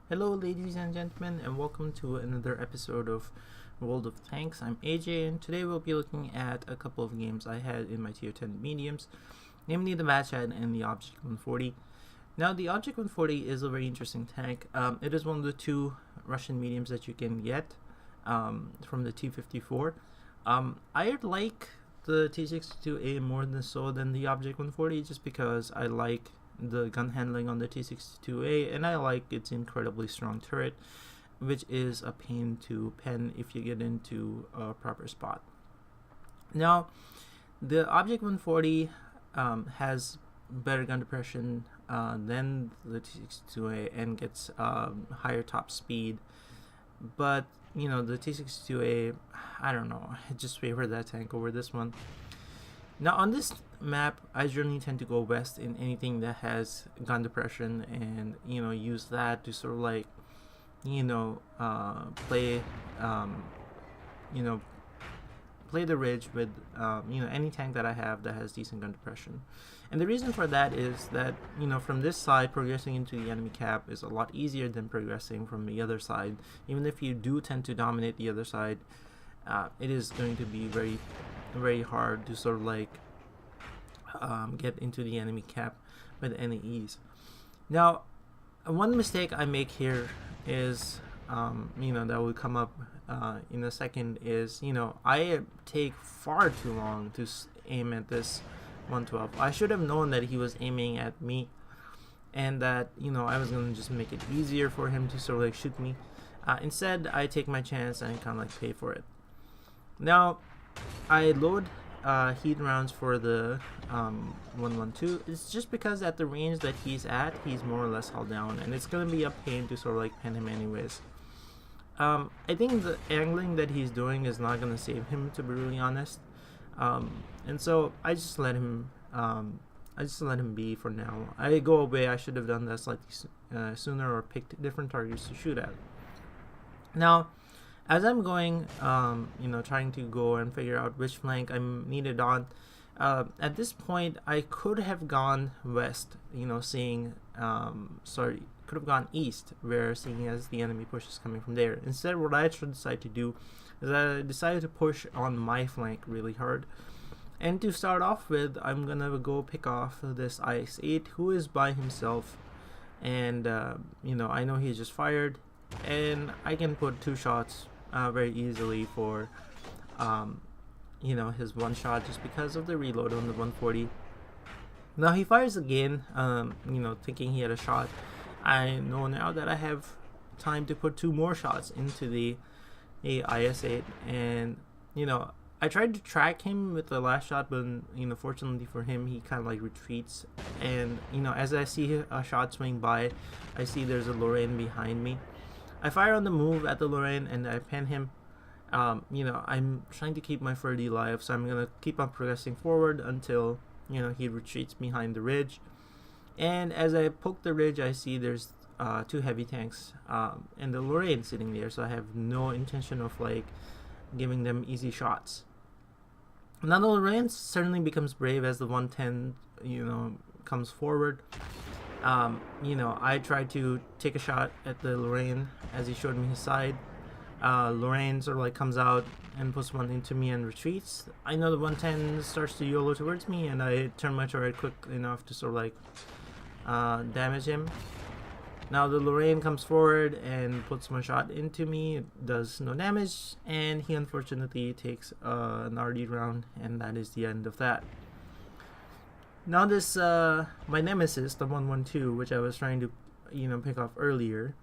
Hello, ladies and gentlemen, and welcome to another episode of World of Tanks. I'm AJ, and today we'll be looking at a couple of games I had in my tier 10 mediums, namely the BatChat and the Object 140. Now, the Object 140 is a very interesting tank. It is one of the two Russian mediums that you can get from the T-54. I like the T-62A more than the Object 140 just because I like the gun handling on the T-62A, and I like its incredibly strong turret, which is a pain to pen if you get into a proper spot. Now, the Object 140 has better gun depression than the T-62A and gets higher top speed, but the T-62A, I don't know, I just favor that tank over this one. Now on this map, I generally tend to go west in anything that has gun depression, and use that to sort of like play play the ridge with any tank that I have that has decent gun depression. And the reason for that is that from this side, progressing into the enemy cap is a lot easier than progressing from the other side. Even if you do tend to dominate the other side, it is going to be very, very hard to sort of like get into the enemy cap with any ease. Now, one mistake I make here is that will come up in a second is I take far too long to aim at this 112. I should have known that he was aiming at me, and that I was gonna just make it easier for him to sort of like shoot me. Instead, I take my chance and kind of like pay for it. Now, I load heat rounds for the 112. It's just because at the range that he's at, he's more or less held down, and it's gonna be a pain to sort of like pen him anyways. I think the angling that he's doing is not gonna save him, to be really honest. And so I just let him be for now. I go away. I should have done that slightly sooner, or picked different targets to shoot at. Now, as I'm going, trying to go and figure out which flank I'm needed on, at this point, I could have gone west, could have gone east, where seeing as the enemy push is coming from there. Instead, what I decided to do is I decided to push on my flank really hard. And to start off with, I'm gonna go pick off this IS-8, who is by himself, and I know he just fired, and I can put two shots very easily for his one shot, just because of the reload on the 140. Now he fires again, thinking he had a shot. I know now that I have time to put two more shots into the IS-8, and I tried to track him with the last shot, but fortunately for him, he kind of like retreats. And as I see a shot swing by, I see there's a Lorraine behind me. I fire on the move at the Lorraine and I pen him. I'm trying to keep my 4D alive, so I'm gonna keep on progressing forward until he retreats behind the ridge. And as I poke the ridge, I see there's two heavy tanks and the Lorraine sitting there, so I have no intention of like giving them easy shots. Now the Lorraine certainly becomes brave as the 110 comes forward. I tried to take a shot at the Lorraine as he showed me his side. Lorraine sort of like comes out and puts one into me and retreats. I know the 110 starts to YOLO towards me, and I turn my turret quick enough to sort of like damage him. Now the Lorraine comes forward and puts one shot into me. It does no damage, and he unfortunately takes an RD round, and that is the end of that. Now this my nemesis, the 112, which I was trying to pick off earlier,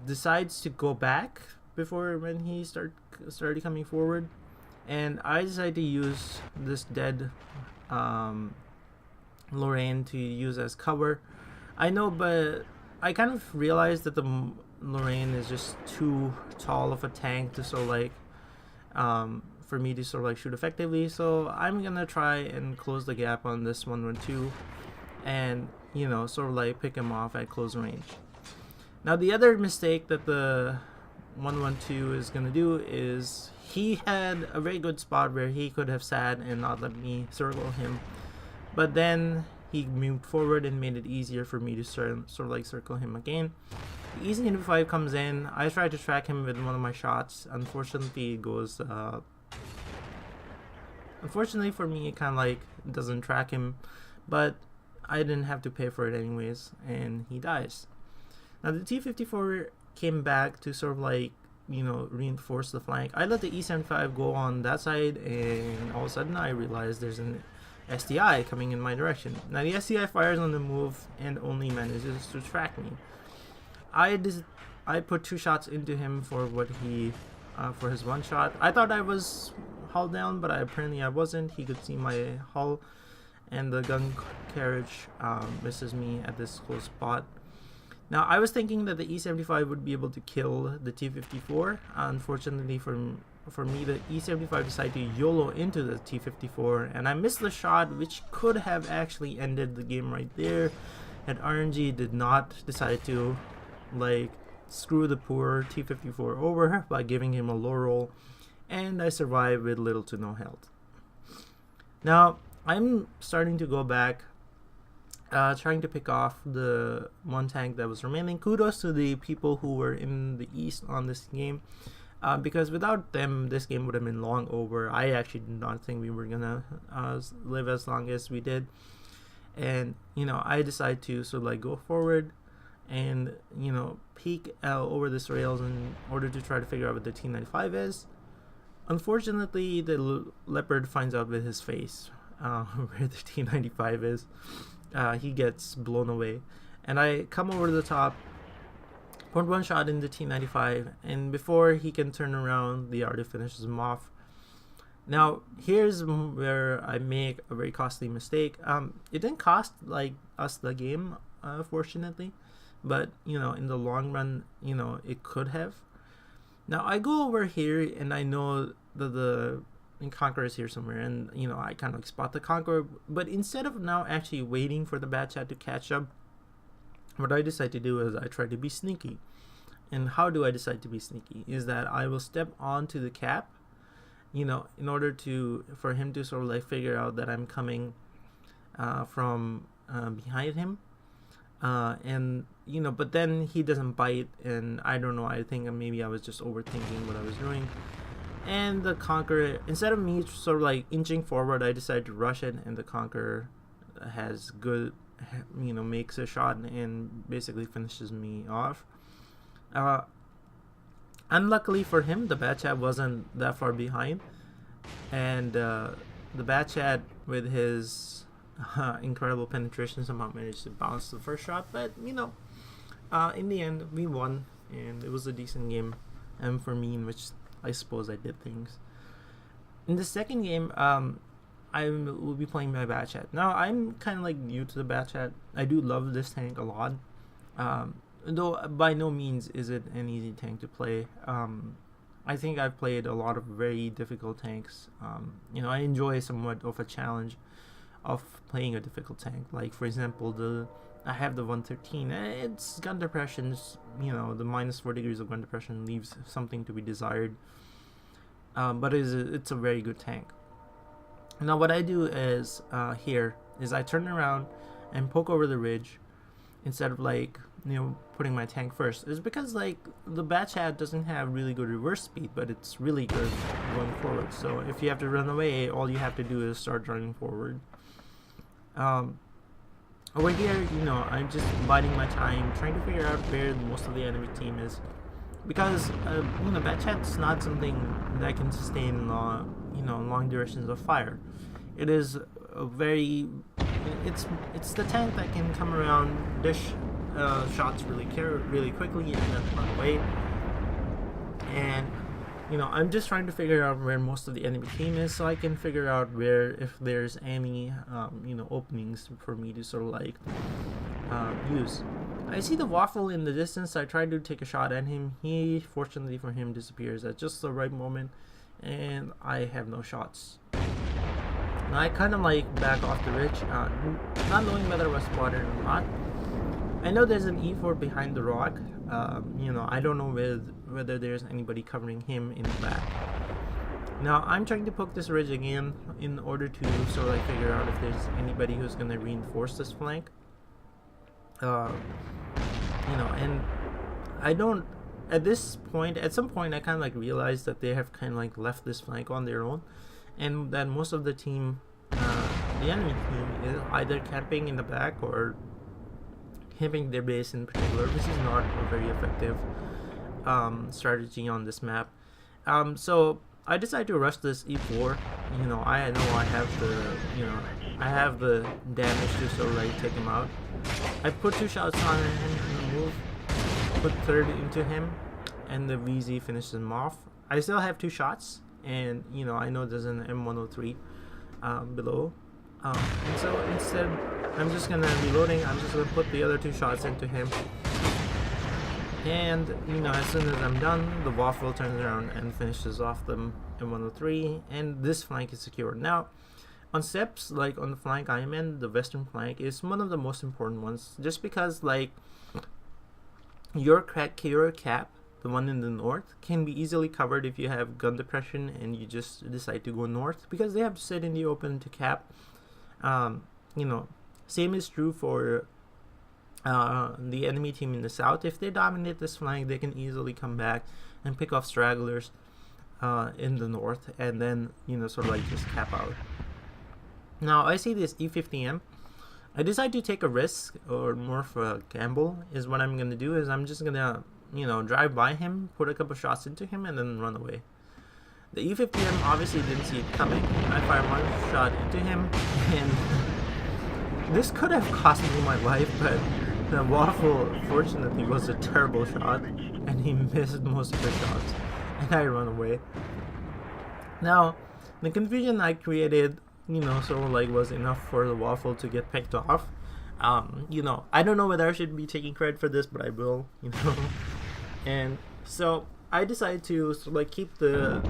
decides to go back before when he started coming forward, and I decided to use this dead Lorraine to use as cover. I know, but I kind of realized that the Lorraine is just too tall of a tank to sort of like for me to sort of like shoot effectively, so I'm gonna try and close the gap on this 112 and sort of like pick him off at close range. Now the other mistake that the 112 is gonna do is he had a very good spot where he could have sat and not let me circle him, but then he moved forward and made it easier for me to sort of like circle him again. The EC-85 comes in. I try to track him with one of my shots. Unfortunately, it goes. Unfortunately for me, it kind of like doesn't track him, but I didn't have to pay for it anyways, and he dies. Now the T-54 came back to sort of like, you know, reinforce the flank. I let the E-75 go on that side, and all of a sudden I realized there's an SDI coming in my direction. Now the SDI fires on the move and only manages to track me. I put 2 shots into him for what he for his 1 shot. I thought I was hull down, but apparently I wasn't. He could see my hull, and the gun carriage misses me at this close spot. Now I was thinking that the E-75 would be able to kill the T-54. Unfortunately for me, the E-75 decided to YOLO into the T-54, and I missed the shot, which could have actually ended the game right there. And RNG did not decide to like screw the poor T-54 over by giving him a low roll, and I survived with little to no health. Now I'm starting to go back, trying to pick off the 1 tank that was remaining. Kudos to the people who were in the east on this game, because without them this game would have been long over. I actually did not think we were gonna live as long as we did, and you know, I decided to sort of like go forward and, you know, peek over this rails in order to try to figure out what the T-95 is. Unfortunately, the Leopard finds out with his face where the T-95 is. He gets blown away, and I come over to the top, put 1 shot in the T-95, and before he can turn around, the artist finishes him off. Now here's where I make a very costly mistake. It didn't cost like us the game, fortunately, but you know, in the long run, you know, it could have. Now I go over here and I know that the Conqueror is here somewhere, and you know, I kind of spot the Conqueror, but instead of now actually waiting for the BatChat to catch up, what I decide to do is I try to be sneaky. And how do I decide to be sneaky? Is that I will step onto the cap, you know, in order for him to sort of like figure out that I'm coming from behind him, and you know, but then he doesn't bite, and I don't know, I think maybe I was just overthinking what I was doing. And the Conqueror, instead of me sort of like inching forward, I decided to rush it, and the Conqueror has good, you know, makes a shot and basically finishes me off. Unluckily for him, the BatChat wasn't that far behind, and the BatChat with his incredible penetration somehow managed to bounce the first shot. But you know, in the end we won, and it was a decent game, and for me, in which I suppose I did things. In the second game, I will be playing my BatChat. Now I'm kind of like new to the BatChat. I do love this tank a lot, though by no means is it an easy tank to play. I think I've played a lot of very difficult tanks. You know, I enjoy somewhat of a challenge of playing a difficult tank. Like for example, I have the 113. Its gun depression, you know, the -4 degrees of gun depression leaves something to be desired. But it's a very good tank. Now what I do is here is I turn around and poke over the ridge instead of like, you know, putting my tank first. It's because like the BatChat doesn't have really good reverse speed, but it's really good going forward. So if you have to run away, all you have to do is start running forward. Over here, you know, I'm just biding my time, trying to figure out where most of the enemy team is, because you know, BatChat's not something that can sustain long durations of fire. It is a very, it's the tank that can come around, dish shots really quickly, and then run away. And you know, I'm just trying to figure out where most of the enemy team is, so I can figure out where, if there's any you know, openings for me to sort of like use. I see the Waffle in the distance. I try to take a shot at him. He, fortunately for him, disappears at just the right moment, and I have no shots. Now I kind of like back off the ridge, not knowing whether I was spotted or not. I know there's an E4 behind the rock. You know, I don't know whether there's anybody covering him in the back. Now I'm trying to poke this ridge again in order to sort of like figure out if there's anybody who's gonna reinforce this flank. And I don't. At this point, at some point, I kind of like realized that they have kind of like left this flank on their own, and that most of the team, the enemy team, is either camping in the back or camping their base in particular, which is not a very effective strategy on this map. So I decided to rush this e4. I know I have the damage to sort of like take him out. I put 2 shots on him in the move, put 3rd into him, and the VZ finishes him off. I still have 2 shots, and I know there's an M103 below. And so instead, I'm just gonna reloading. I'm just gonna put the other 2 shots into him. And as soon as I'm done, the waffle turns around and finishes off the M103, and this flank is secured. Now, on steps like on the flank I'm in, the western flank is one of the most important ones, just because like your cap, the one in the north, can be easily covered if you have gun depression and you just decide to go north, because they have to sit in the open to cap. Same is true for the enemy team in the south. If they dominate this flank, they can easily come back and pick off stragglers in the north, and then sort of like just cap out. Now I see this E50M. I decide to take a risk, or more of a gamble is what I'm gonna do. Is I'm just gonna drive by him, put a couple shots into him, and then run away. The E50M obviously didn't see it coming. I fired 1 shot into him, and this could have cost me my life, but the waffle fortunately was a terrible shot, and he missed most of the shots, and I run away. Now, the confusion I created, was enough for the waffle to get picked off. I don't know whether I should be taking credit for this, but I will, And so I decided to keep the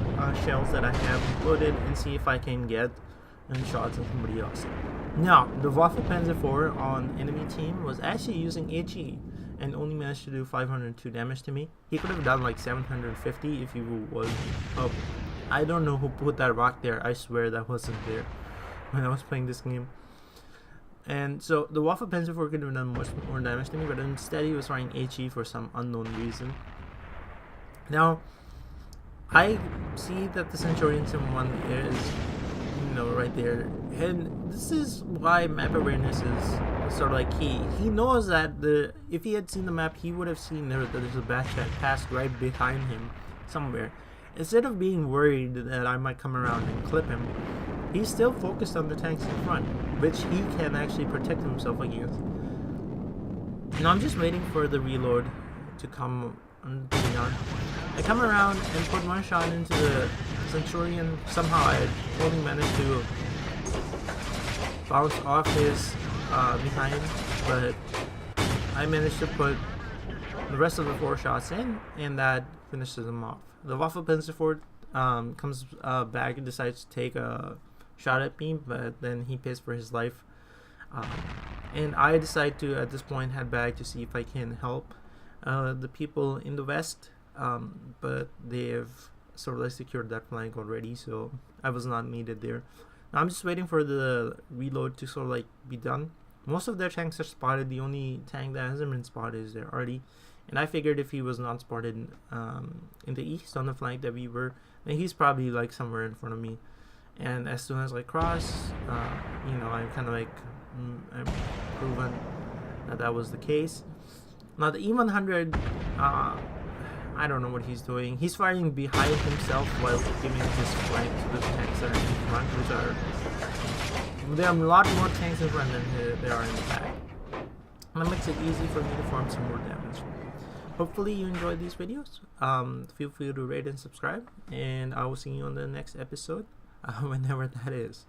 shells that I have loaded and see if I can get shots at somebody else. Now, the Waffle Panzer IV on enemy team was actually using HE and only managed to do 502 damage to me. He could have done like 750 if he was up. I don't know who put that rock there. I swear that wasn't there when I was playing this game. And so the Waffle Panzer IV could have done much more damage to me, but instead he was trying HE for some unknown reason. Now, I see that the Centurion Sim 1 is right there, and this is why map awareness is sort of like key. He knows that if he had seen the map, he would have seen that there's a BatChat passed right behind him somewhere. Instead of being worried that I might come around and clip him, he's still focused on the tanks in front, which he can actually protect himself against. Now I'm just waiting for the reload to come on. I come around and put 1 shot into the Centurion. Somehow I only managed to bounce off his behind, but I managed to put the rest of the 4 shots in, and that finishes him off. The Waffle Panzer IV comes back and decides to take a shot at me, but then he pays for his life. And I decide to, at this point, head back to see if I can help the people in the west, but they've sort of secured that flank already, so I was not needed there. Now I'm just waiting for the reload to sort of be done. Most of their tanks are spotted. The only tank that hasn't been spotted is their Artie, and I figured if he was not spotted in the east on the flank that we were, then he's probably somewhere in front of me. And as soon as I cross, I'm kind of I'm proven that was the case. Now the E100, I don't know what he's doing. He's firing behind himself while giving his flank to the tanks that are in front, which there are a lot more tanks in front than there are in the back. And that makes it easy for me to farm some more damage. Hopefully you enjoyed these videos. Feel free to rate and subscribe, and I will see you on the next episode, whenever that is.